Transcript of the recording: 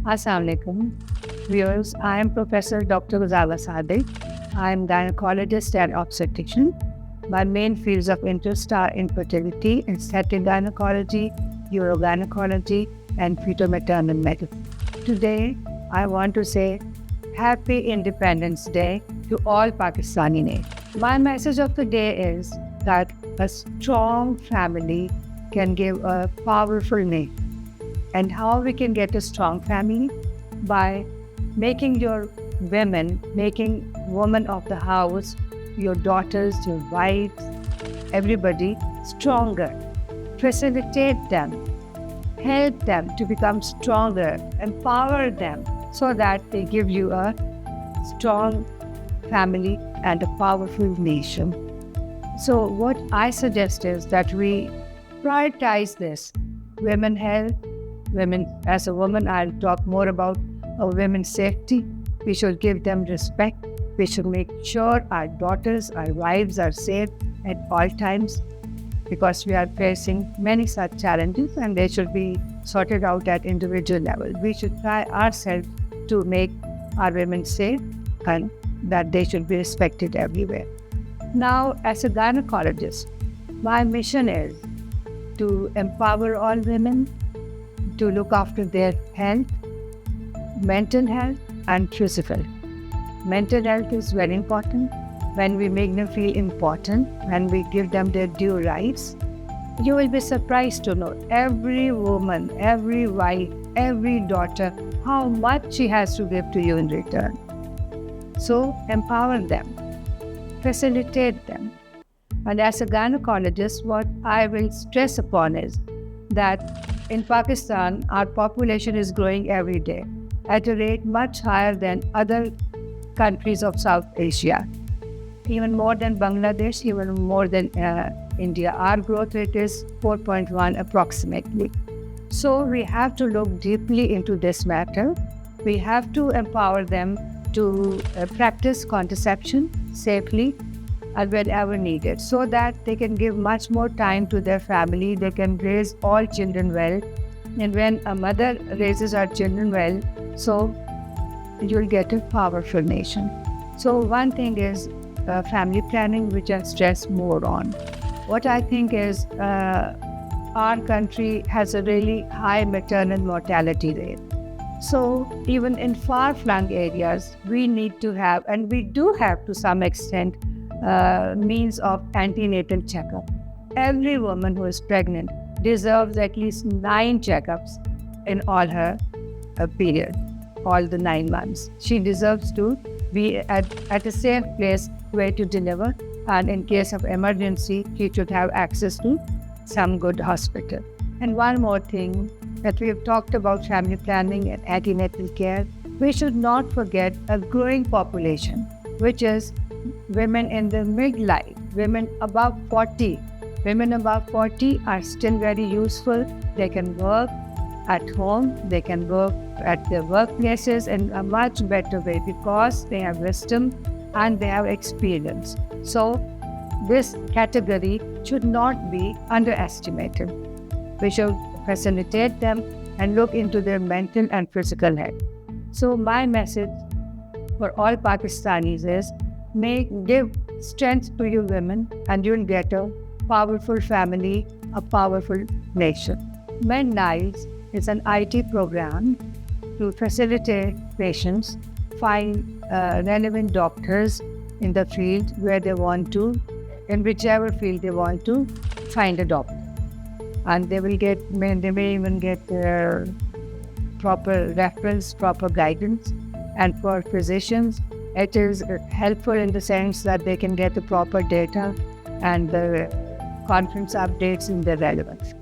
Assalamualaikum. Viewers, I am Professor Dr. Ghazala Sadiq. I am gynecologist and obstetrician. My main fields of interest are infertility, aesthetic gynecology, urogynecology, and fetal-maternal medicine. Today, I want to say Happy Independence Day to all Pakistani natives. My message of the day is that a strong family can give a powerful nation. And how we can get a strong family? By making your women, making women of the house, your daughters, your wives, everybody stronger. Facilitate them, help them to become stronger, empower them so that they give you a strong family and a powerful nation. So what I suggest is that we prioritize this. Women health, women, as a woman, I'll talk more about women's safety. We should give them respect. We should make sure our daughters, our wives are safe at all times because we are facing many such challenges and they should be sorted out at individual level. We should try ourselves to make our women safe and that they should be respected everywhere. Now, as a gynecologist, my mission is to empower all women, to look after their health, mental health and physical. Mental health is very important. When we make them feel important, when we give them their due rights, you will be surprised to know every woman, every wife, every daughter, how much she has to give to you in return. So empower them, facilitate them. And as a gynecologist, what I will stress upon is that in Pakistan, our population is growing every day at a rate much higher than other countries of South Asia, even more than Bangladesh, even more than India. Our growth rate is 4.1 approximately. So we have to look deeply into this matter. We have to empower them to practice contraception safely and whenever needed, so that they can give much more time to their family. They can raise all children well. And when a mother raises her children well, so you'll get a powerful nation. So one thing is family planning, which I stress more on. What I think is our country has a really high maternal mortality rate. So even in far-flung areas, we need to have, and we do have to some extent, means of antenatal checkup. Every woman who is pregnant deserves at least 9 checkups in all her period, all the 9 months. She deserves to be at a safe place where to deliver, and in case of emergency, she should have access to some good hospital. And one more thing, that we have talked about family planning and antenatal care, we should not forget a growing population, which is women in the midlife, women above 40. Women above 40 are still very useful. They can work at home, they can work at their workplaces in a much better way because they have wisdom and they have experience. So this category should not be underestimated. We should facilitate them and look into their mental and physical health. So my message for all Pakistanis is, give strength to your women and you'll get a powerful family, a powerful nation. MedNiles is an IT program to facilitate patients find relevant doctors in the field where they want to, in whichever field they want to find a doctor. And they may even get proper reference, proper guidance. And for physicians, it is helpful in the sense that they can get the proper data and the conference updates in their relevance.